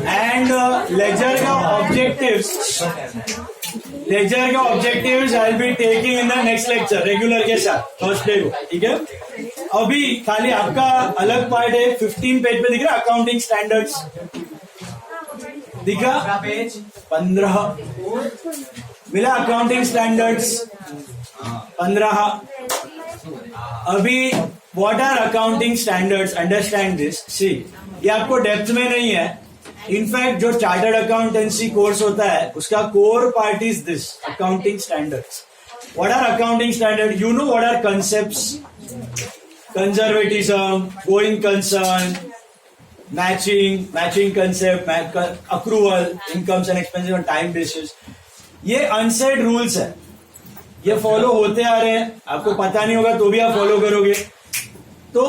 And laser का objectives I will be taking in the next lecture regular के साथ Thursday को, ठीक है। अभी खाली आपका अलग पार्ट है 15 पेज पे दिख रहा है अकाउंटिंग स्टैंडर्ड्स, दिखा 15 मिला अकाउंटिंग स्टैंडर्ड्स 15। अभी what are accounting standards, understand this. See ये आपको डेप्थ में नहीं है, इनफैक्ट जो चार्टर्ड अकाउंटेंसी कोर्स होता है उसका core part is this accounting standards. What are accounting standard, you know what are concepts, conservatism, going concern, matching concept, accrual, incomes and expenses on time basis. ये unsaid rules है, ये follow होते आ रहे हैं, आपको पता नहीं होगा तो भी आप फॉलो करोगे। तो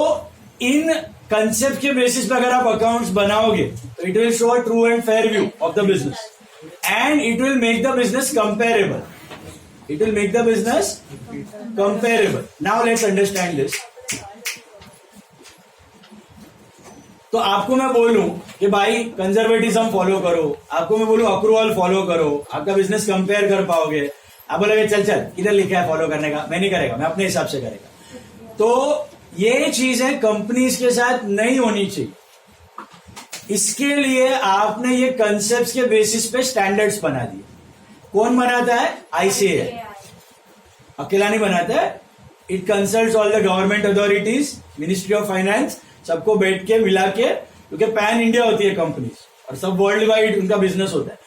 इन कंसेप्ट के बेसिस पे अगर आप अकाउंट्स बनाओगे तो it will show true and fair view of the business and it will make the business comparable. Now let's understand this. तो आपको मैं बोलूं कि भाई कंजर्वेटिज्म फॉलो करो, आपको मैं बोलूं अक्रूवल फॉलो करो, आपका बिजनेस कंपेयर कर पाओगे। आप बोलोगे चल इधर लिखा है फॉलो करने का, मैं नहीं करेगा, मैं अपने हिसाब से करेगा। तो ये चीजें कंपनीज के साथ नहीं होनी चाहिए। इसके लिए आपने ये कंसेप्ट्स के बेसिस पे स्टैंडर्ड्स बना दिए। कौन बनाता है? आईसीएआई अकेला नहीं बनाता है, it consults all the government authorities, ministry of finance, सबको बैठ के मिला के, क्योंकि पैन इंडिया होती है कंपनीज और सब वर्ल्ड वाइड उनका बिजनेस होता है,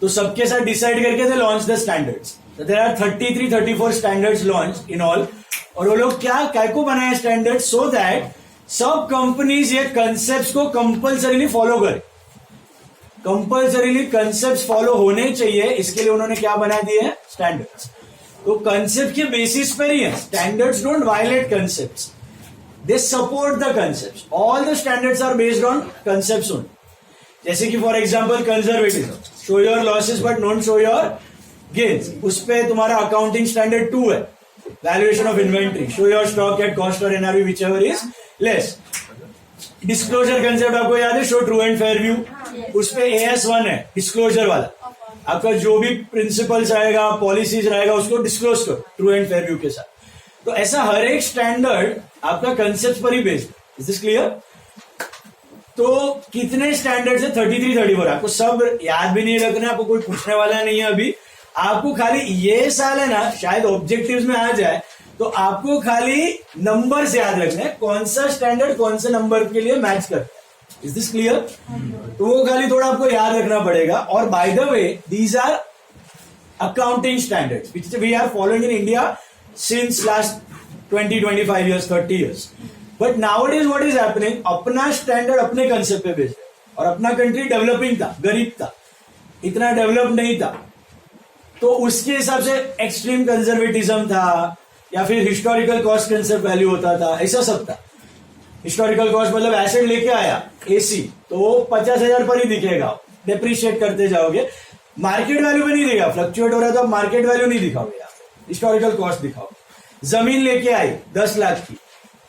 तो सबके साथ डिसाइड करके they launch the standards. There are 33-34 standards launch in all. और वो लोग क्या को बनाए स्टैंडर्ड, सो दैट सब कंपनीज ये कंसेप्ट को कंपल्सरीली फॉलो करें। कंपल्सरीली कंसेप्ट फॉलो होने चाहिए, इसके लिए उन्होंने क्या बना दिए हैं? स्टैंडर्ड्स। तो कंसेप्ट के बेसिस पर ही है, standards don't violate concepts, they support the concepts. All the standards are based on concepts only. जैसे कि for example conservatism, show your losses but not show your gains, उस पे तुम्हारा अकाउंटिंग स्टैंडर्ड 2 है। Valuation of inventory, show your stock at cost or NRV whichever is less. Disclosure concept आपको याद है, show true and fair view, उस पे AS1 है डिस्क्लोजर वाला। आपका जो भी प्रिंसिपल्स रहेगा, पॉलिसीज रहेगा, उसको डिस्क्लोज करो ट्रू एंड फेयर व्यू के साथ। तो ऐसा हर एक स्टैंडर्ड आपका कंसेप्ट पर ही बेस्ड। Is this clear? तो कितने स्टैंडर्ड्स है? 33-34। आपको सब याद भी नहीं रखना, आपको कोई पूछने वाला नहीं है अभी। आपको खाली ये साल है ना, शायद ऑब्जेक्टिव्स में आ जाए, तो आपको खाली नंबर्स याद रखना है, कौन सा स्टैंडर्ड कौन से नंबर के लिए मैच करता है। Is this clear? तो वो खाली थोड़ा आपको याद रखना पड़ेगा। और by the way, these are accounting standards which we are following in India since last 20-25 years, 30 years. But nowadays what is happening, अपना स्टैंडर्ड अपने कंसेप्ट पे बेस्ड है। और अपना कंट्री डेवलपिंग था, गरीब था, इतना डेवलप नहीं था, तो उसके हिसाब से एक्सट्रीम कंजर्वेटिज्म था, या फिर हिस्टोरिकल कॉस्ट कंसेप्ट वैल्यू होता था, ऐसा सब था। हिस्टोरिकल कॉस्ट मतलब एसेट लेके आया एसी, तो 50,000 पर ही दिखेगा, डेप्रिशिएट करते जाओगे, मार्केट वैल्यू पे नहीं दिखेगा। फ्लक्चुएट हो रहा था, मार्केट वैल्यू नहीं दिखाओगे, हिस्टोरिकल कॉस्ट दिखाओ। जमीन लेके आई 10 लाख की,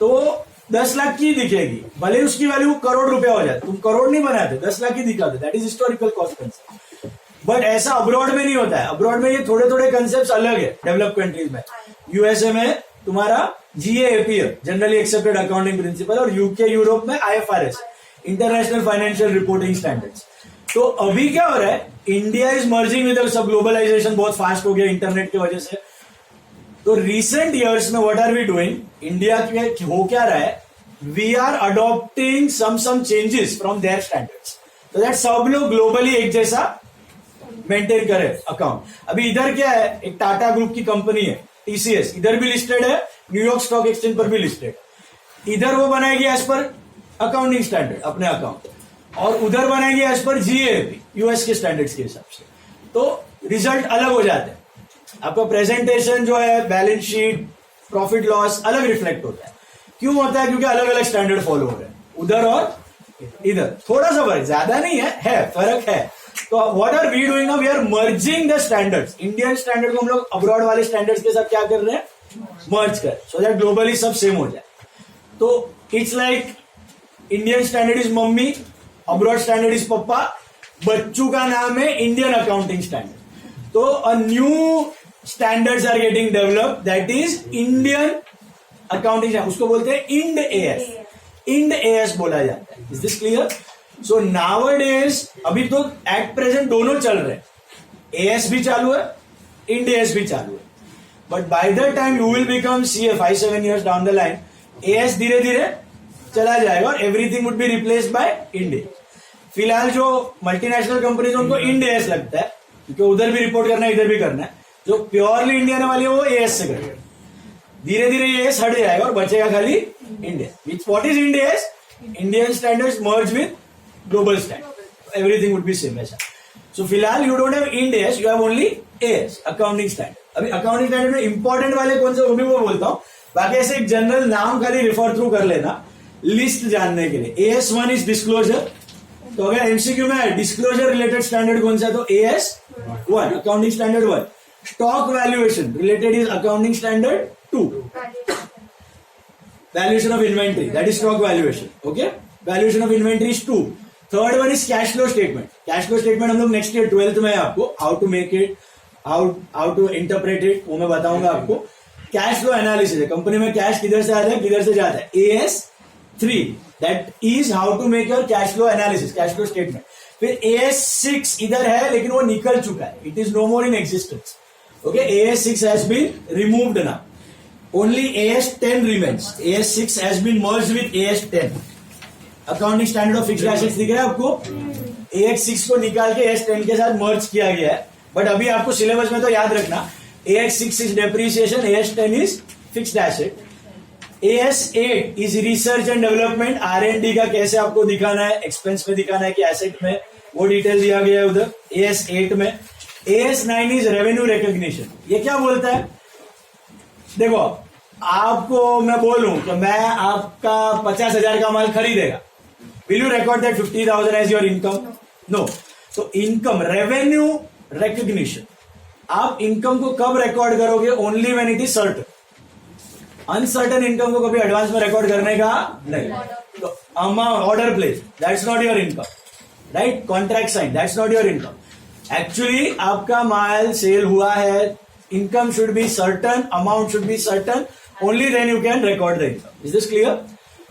तो 10 लाख की दिखेगी, भले उसकी वैल्यू करोड़ रुपया हो जाए, तुम करोड़ नहीं बनाते, 10 लाख की दिखाते, that is historical cost concept. But ऐसा अब्रॉड में नहीं होता है। अब्रॉड में ये थोड़े थोड़े कंसेप्ट अलग है। डेवलप कंट्रीज में, यूएसए में तुम्हारा GAAP है, जनरली एक्सेप्टेड अकाउंटिंग प्रिंसिपल, और यूके यूरोप में IFRS, international financial reporting standards. तो अभी क्या हो रहा है, इंडिया इज मर्जिंग विद सब, ग्लोबलाइजेशन बहुत फास्ट हो गया इंटरनेट की वजह से। तो रिसेंट ईयर्स में what are we doing, India के हो क्या रहा है, we are adopting some changes from their standards, तो दैट सब लोग ग्लोबली एक जैसा मेंटेन करे अकाउंट। अभी इधर क्या है, एक टाटा ग्रुप की कंपनी है TCS, इधर भी लिस्टेड है, न्यूयॉर्क स्टॉक एक्सचेंज पर भी लिस्टेड। इधर वो बनाएगी एज पर अकाउंटिंग स्टैंडर्ड अपने अकाउंट, और उधर बनाएगी एज पर GAAP यूएस के स्टैंडर्ड्स के हिसाब से। तो रिजल्ट अलग हो जाते हैं। आपका प्रेजेंटेशन जो है, बैलेंस शीट, प्रॉफिट लॉस अलग रिफ्लेक्ट होता है। क्यों होता है? क्योंकि अलग अलग स्टैंडर्ड फॉलो हो रहे हैं, उधर और इधर। थोड़ा सा फर्क, ज्यादा नहीं है फर्क है। तो what are we doing, we are merging the standards. Indian standard को हम लोग अब्रॉड वाले स्टैंडर्ड्स के साथ क्या कर रहे हैं, मर्ज कर, सो दैट ग्लोबली सब सेम हो जाए। तो it's like Indian standard is mummy, abroad standard is papa, बच्चू का नाम है इंडियन अकाउंटिंग स्टैंडर्ड। तो a new standards are getting develop, that is Indian accounting, उसको बोलते हैं इंड एएस, इंड एएस बोला जाता है। Is this clear? So nowadays अभी तो एट प्रेजेंट दोनों चल रहे हैं, एएस भी चालू है, इंड एएस भी चालू है, but by the time you will become CA 5-7 years down the line, as धीरे धीरे चला जाएगा और everything would be replaced by Ind AS. फिलहाल जो मल्टीनेशनल कंपनीज उनको इंड एएस लगता है, क्योंकि उधर भी रिपोर्ट करना है इधर भी करना है। जो प्योरली इंडियन वाली है वो एएस से करेगा, धीरे धीरे एएस हट जाएगा और बचेगा खाली Ind AS. Which what is Ind AS? Indian standards merge with global standard, everything would be same ऐसा। सो फिलहाल you don't have Ind AS, you have only as, accounting standard. अभी अकाउंटिंग स्टैंडर्ड में important वाले कौन से वो भी वो बोलता हूं, बाकी ऐसे एक जनरल नाम खाली रेफर थ्रू कर लेना लिस्ट जानने के लिए। AS1 इज डिस्क्लोजर, तो अगर एमसीक्यू में डिस्क्लोजर रिलेटेड स्टैंडर्ड कौन सा है तो AS1 accounting standard 1। Stock valuation related is accounting standard 2। Valuation of inventory, that is stock valuation, okay. Valuation of inventory is 2। Third one is cash flow statement. Cash flow statement हम लोग next year 12th में है, आपको how to make it, how to interpret it वो मैं बताऊंगा आपको। Cash flow analysis है, कंपनी में कैश किधर से आता है किधर से जाता है, AS3 that is how to make your cash flow analysis, cash flow statement. फिर AS6 इधर है लेकिन वो निकल चुका है, it is no more in existence, okay. AS6 has been removed now, only AS10 remains. AS6 has been merged with AS10। Accounting standard of fixed assets दिख रहा है आपको, AS6 को निकाल के AS10 के साथ मर्ज किया गया है। बट अभी आपको सिलेबस में तो याद रखना, AS6 is depreciation, AS10 is fixed asset, AS8 is research and development, R&D का कैसे आपको दिखाना है, एक्सपेंस में दिखाना है कि एसेट में, वो डिटेल दिया गया है उधर AS8 में। AS9 is revenue recognition. ये क्या बोलता है? देखो आपको मैं बोलूं कि मैं आपका 50,000 का माल खरीदेगा, will you record that 50,000 as your income? No. तो इनकम रेवेन्यू रिकॉग्निशन, आप इनकम को कब रिकॉर्ड करोगे? Only when it is certain. Uncertain income को कभी एडवांस में रिकॉर्ड करने का नहीं। तो amount order place, that's not your income, right. Contract sign, that's not your income. Actually आपका माल सेल हुआ है, income should be certain, amount should be certain, only then you can record the income. Is this clear?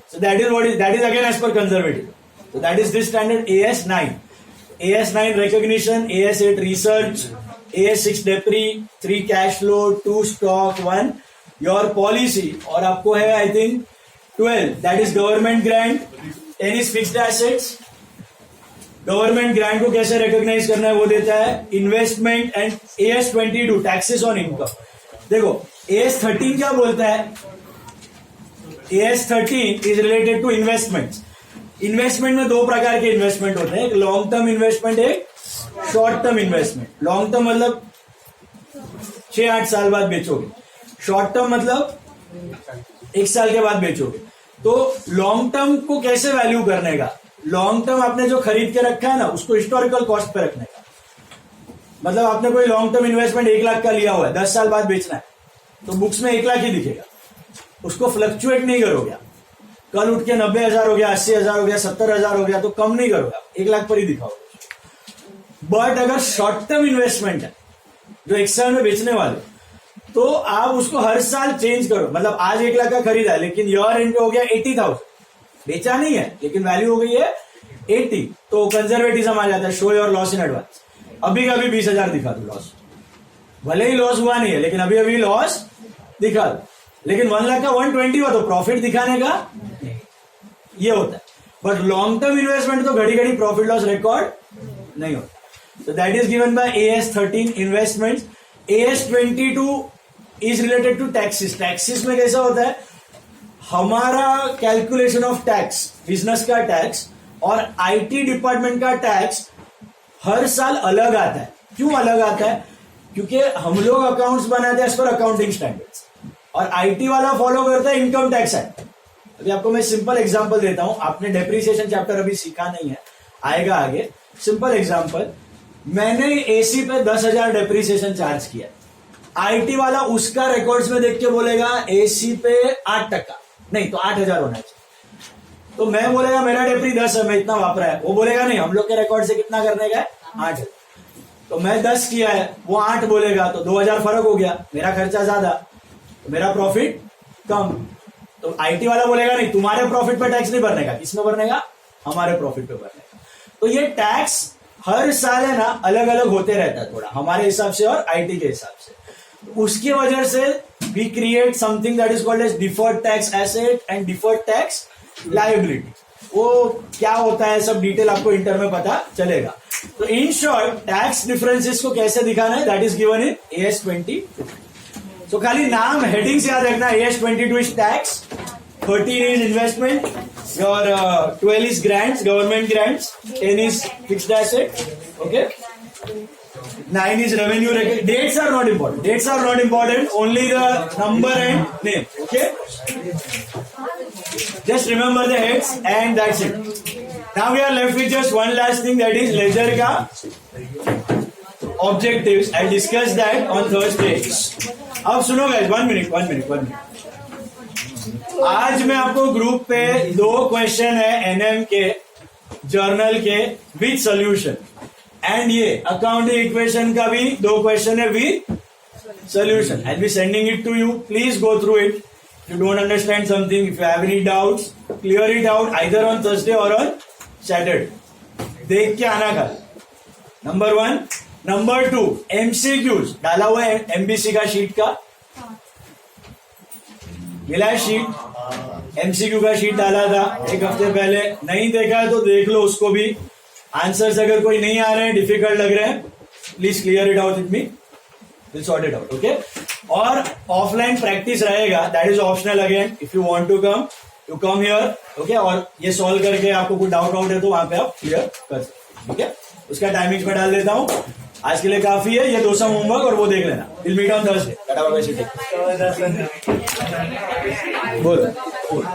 So that is again as per conservative. So that is this standard AS9. AS9 recognition, AS8 research, AS6 depri, 3 cash flow, 2 stock, 1 your policy, और आपको है I think 12, that is government grant, 10 is fixed assets. Government grant को कैसे recognise करना है वो देता है, investment and AS22 taxes on income. देखो AS13 क्या बोलता है? AS13 is related to investments. Investment में 2 प्रकार के इन्वेस्टमेंट होते हैं, एक लॉन्ग टर्म इन्वेस्टमेंट, एक short term investment. Long term मतलब 6-8 साल बाद बेचोगे, शॉर्ट टर्म मतलब 1 साल के बाद बेचोगे। तो लॉन्ग टर्म को कैसे वैल्यू करने का? लॉन्ग टर्म आपने जो खरीद के रखा है ना, उसको हिस्टोरिकल कॉस्ट पे रखने का। मतलब आपने कोई लॉन्ग टर्म इन्वेस्टमेंट 1 लाख का लिया हुआ है, 10 साल बाद बेचना है, तो बुक्स में 1 लाख ही दिखेगा, उसको फ्लक्चुएट नहीं करोगे। कल उठ के 90,000 हो गया, 80,000 हो गया, 70,000 हो गया, तो कम नहीं करोगे, 1 लाख पर ही दिखाओगे। बट अगर शॉर्ट टर्म इन्वेस्टमेंट है जो 1 साल में बेचने वाले, तो आप उसको हर साल चेंज करो। मतलब आज 1 लाख का खरीदा है लेकिन ईयर एंड पे हो गया 80,000, बेचा नहीं है लेकिन वैल्यू हो गई है 80, तो कंजर्वेटिज्म आ जाता है, show your loss in advance. अभी का अभी 20,000 दिखा दो लॉस, भले ही लॉस हुआ नहीं है लेकिन अभी अभी लॉस दिखा दो। लेकिन 1 लाख का 120 हुआ तो प्रॉफिट दिखाने का ये होता है। बट लॉन्ग टर्म इन्वेस्टमेंट तो घड़ी घड़ी प्रॉफिट लॉस रिकॉर्ड नहीं होता। तो that is given by AS13 investment. AS22 is related to taxes. Taxes में कैसा होता है, हमारा कैलकुलेशन ऑफ टैक्स, बिजनेस का टैक्स और IT डिपार्टमेंट का टैक्स हर साल अलग आता है। क्यों अलग आता है? क्योंकि हम लोग अकाउंट्स बनाते हैं एज पर अकाउंटिंग स्टैंडर्ड्स और IT वाला फॉलो करता है इनकम टैक्स एक्ट। अभी आपको मैं सिंपल एग्जांपल देता हूं, आपने डेप्रिसिएशन चैप्टर अभी सीखा नहीं है, आएगा आगे। सिंपल एग्जांपल, मैंने AC पे 10,000 डेप्रिसिएशन चार्ज किया, IT वाला उसका रिकॉर्ड्स में देख के बोलेगा AC पे 8%, नहीं तो 8,000 होना चाहिए। तो मैं बोलेगा मेरा डेप्री 10 है, मैं इतना वापरा है, वो बोलेगा नहीं हम लोग के रिकॉर्ड से कितना करने का है 8 है, तो मैं 10 किया है, वो 8 बोलेगा, तो 2,000 फर्क हो गया, मेरा खर्चा ज्यादा तो मेरा प्रॉफिट कम। तो आईटी वाला बोलेगा नहीं तुम्हारे प्रॉफिट पे टैक्स नहीं भरने का, किसमें भरने का, हमारे प्रॉफिट पे भरने का। तो ये टैक्स हर साल है ना अलग अलग होते रहता है थोड़ा हमारे हिसाब से और आईटी के हिसाब से। उसकी वजह से we create something that is called as deferred tax asset and deferred tax liability. वो क्या होता है सब डिटेल आपको इंटर में पता चलेगा। तो इन शॉर्ट टैक्स डिफरेंसेस को कैसे दिखाना है that is given in AS 22। तो खाली नाम हेडिंग्स याद रखना, AS 22 is tax, 13 is investment, your 12 is grants, government grants, 10 is fixed asset, okay, 9 is revenue. Dates are not important. Dates are not important. Only the number and name. Okay. Just remember the heads and that's it. Now we are left with just one last thing, that is ledger ka objectives. I'll discuss that on Thursday. अब सुनो guys, 1 minute. आज मैं आपको group पे 2 question है NM के journal के with solution, and ये अकाउंटिंग इक्वेशन का भी 2 क्वेश्चन है with solution. I be sending it to you, please go through it. If you don't understand something, if you have any doubts, clear it out either on Thursday or on Saturday. देख के आना कल, number 1। Number 2 MCQs डाला हुआ है MBC का sheet का, मिला है शीट, MCQ का शीट डाला था 1 हफ्ते पहले, नहीं देखा है तो देख लो उसको भी। आंसर्स अगर कोई नहीं आ रहे हैं, डिफिकल्ट लग रहे हैं, please clear it out with me, will sort it out, okay. और ऑफलाइन प्रैक्टिस रहेगा, that is optional again, if you want to come you come here, okay. और ये सॉल्व करके आपको कुछ डाउट है तो वहां पे आप क्लियर कर सकते, ठीक है। उसका टाइमिंग में डाल देता हूँ, आज के लिए काफी है, ये 2 सम होमवर्क और वो देख लेना। Will meet on Thursday, tata bye bye, बोल।